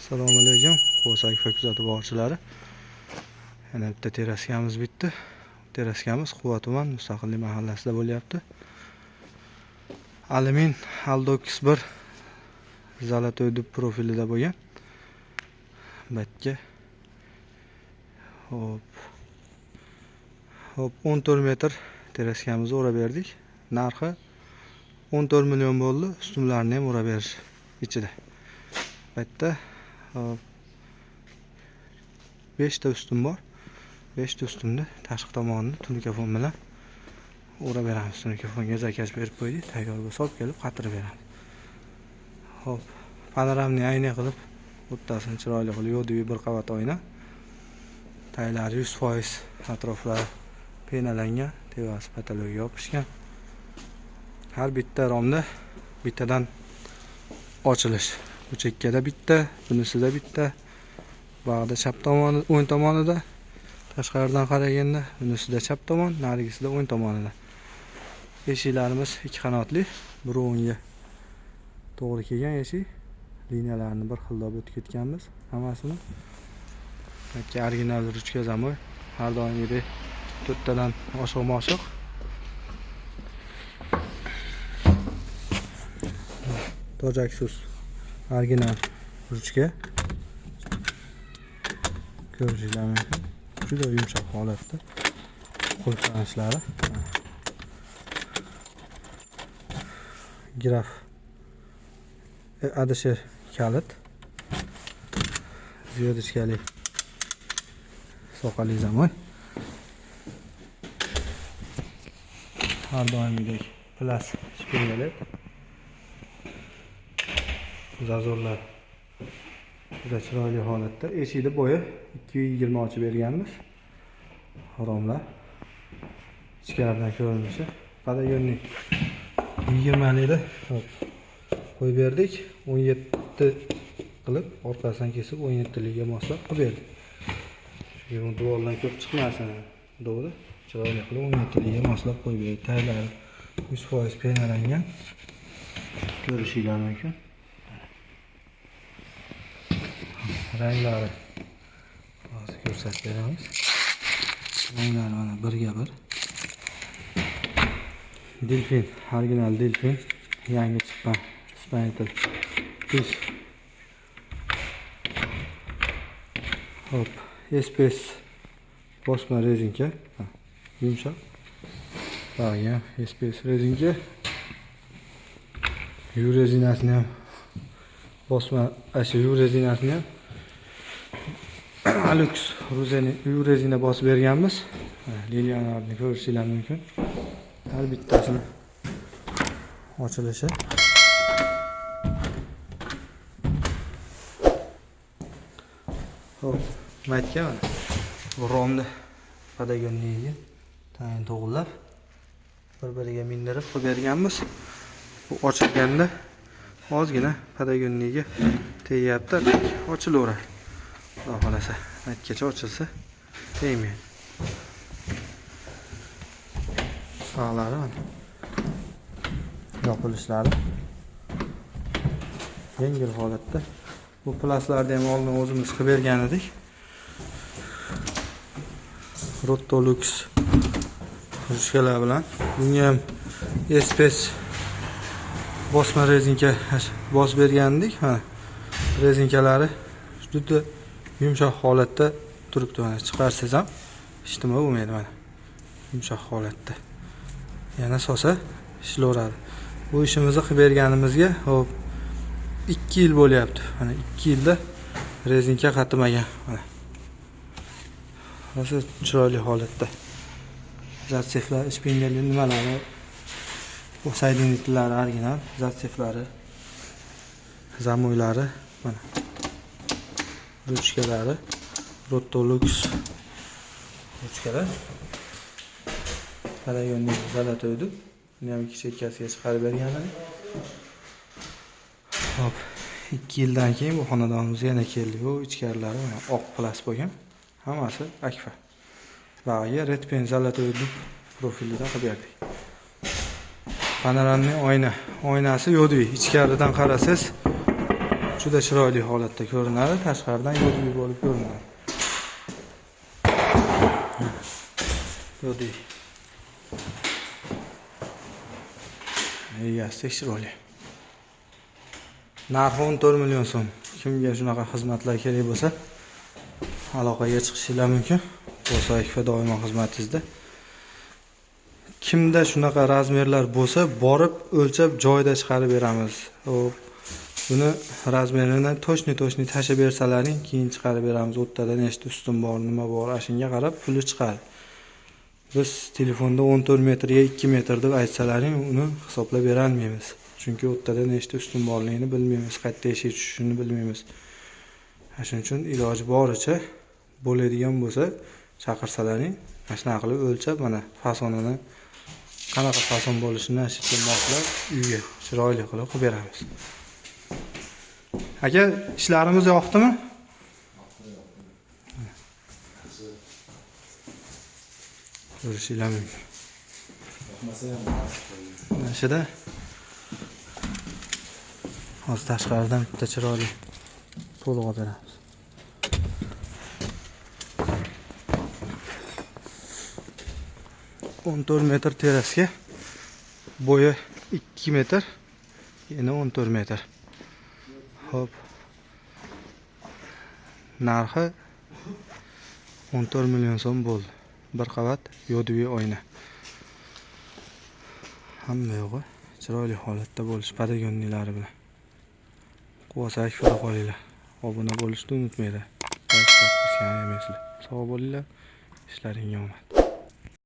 Assalomu alaykum. Qo'sak kuzatuv borchilari. Yana bitta teraskamiz bitdi. Teraskamiz Quva tuman Mustaqillik mahallasida bo'lyapti. Alumin Aldox 1 Zolotoy dub profilida bo'lgan. Batga hop 14 metr teraskamizni o'rab berdik. Narxi 14 million bo'ldi. Ustunlarni ham o'rab berish ichida. Bitta 5 ta ustun bor. 5 ta ustunni tashqi tomonini tunikafon bilan o'rab beramiz. Tunikafonga zakaz berib qo'ydik. Tayyor bo'lsa olib kelib qatirib beramiz. Hop, panoramni ayna qilib, o'rtasini chiroyli qilib yodiviy bir qavat oyna. Taylari 100% atroflari penalangan, tevasi patologiyaga yopishgan. Har bitta romda bittadan ochilish. Bu chekkada bitta, bunisida bitta. Bag'da chap tomoni, o'ng tomonida, tashqaridan qaraganda bunisida chap tomon, narigisida o'ng tomonida. Eshiklarimiz ikki qanotli, bir o'ngga to'g'ri kelgan eshik. Liniyalarni bir xildab o'tib ketganmiz hammasini. Yoki original ruchka zamoy, har doimgidek to'rttadan oshiq-moshiq. Tojaxus original ruchka. Ko'rishingiz mumkin. Juda yumshoq holatda. Qulflanishlari. Graf adishi kalit. Ziyodishkali soqali zamoy. Har doimgidek plas shpingalet. Zazorlar juda chiroyli holatda. Eshikni bo'yi 220 ochib berganmiz. Romlar. Ichkaridan ko'rinishi. Padagonning 20 ida qo'yib berdik. 17 qilib orqasidan kesib 17 liga moslab qo'yib berdik. Shu duoldan ko'p chiqmasin. To'g'ri. Chiroyli qilib 17 liga moslab qo'yib berdik. Taylari 100% penalangan. Ko'rishingiz mumkin. Ranglari hozir ko'rsatib beramiz. Ranglari mana birga bir. Delfin, original delfin, yangi chiqqan Spaniel fish. Hop, SPS bosma rezinka, yumshoq. Bag'ya SPS rezinka. Yu rezinasini ham bosma, ashu yu rezinasini ham Alux yu rezina bosib berganmiz. Liliyalarni ko'rishingiz mumkin. Har bittasini ochilishi. Hop, maytga mana bu romni padagonniga tayin to'g'rilab bir-biriga mindirib qo'yib berganmiz. Bu ochilganda ozgina padagonniga tegyapti, ochilaveradi. Xudo xolasa, maytgacha ochilsa tegmaydi. Sağları yopilishlari yengil holatda. Bu plaslarni ham oldin o'zimiz qilib bergan edik. Rottolux ruchkalar bilan. Bunga ham SPS bosma rezinka bosib bergan edik. Ha, rezinkalari juda yumshoq holatda turibdi. Mana chiqarsangiz ham hech nima bo'lmaydi mana. Yumshoq holatda. Yana sosa ishlayveradi. Bu ishimizni qilib berganimizga hop 2 yil bo'lyapti. Mana 2 yilda rezinka qatimagan. Mana. Hozir chiroyli holatda. Zatseflar, shpingelli nimalari, bu saydinliklari original, zatseflari, zamoylari, mana. Ruchkalari, Rottolux ruchkalar. Padagonning Zolotoy dub. Buni ham ikki chekkasiga chiqarib berganlar. Hop, 2 yildan keyin bu xonadonimizga yana keldik. Bu ichkarilari mana oq plas bo'lgan. Hammasi akfa. Bag'ga Red Pen Zolotoy dub profilida qilib berdik. Panoramli oyna. Oynasi yodiviy. Ichkaridan qarasangiz juda chiroyli holatda ko'rinadi, tashqaridan yodli bo'lib ko'rinadi. Yodli. Egasi chiroyli. Narxi 14 million so'm. Kimga shunaqa xizmatlar kerak bo'lsa, aloqaga chiqishingiz mumkin. Bo'sayev doimo xizmatingizda. Kimda shunaqa razmerlar bo'lsa, borib o'lchab joyida chiqarib beramiz. Xo'p. Buni razmerini to'shni tashib bersalaring, keyin chiqarib beramiz. O'rtada nechta ustum bor, nima bor, ashunga qarab puli chiqadi. Biz telefonda 14 metrga 2 metr deb aytsalaring, uni hisoblab bera olmaymiz. Chunki o'rtada nechta ustum borligini bilmaymiz, qayerda eshik tushishini bilmaymiz. Shuning uchun iloji boricha bo'ladigan bo'lsa, chaqirsalaring, mana shunaqa qilib o'lchab, mana fasonini qanaqa fason bo'lishini ashitib moslab uyga chiroyli qilib beramiz. Aka, ishlarimiz yoqdimi? Ko'rishinglar mumkin. Mana shunda hozir tashqaridan bitta chiroyli to'lg'o beramiz. On 14 metr terasga bo'yi 2 metr, yana 14 metr. Hop. Narxi 14 million so'm bo'ldi. Bir qavat yodviy oyna. Hamma yo'g'i chiroyli holatda bo'lish padagonlilari bilan. Quvasak ko'ra qolinglar. Obuna bo'lishni unutmanglar. Sog' bo'linglar. Ishlaringga omad.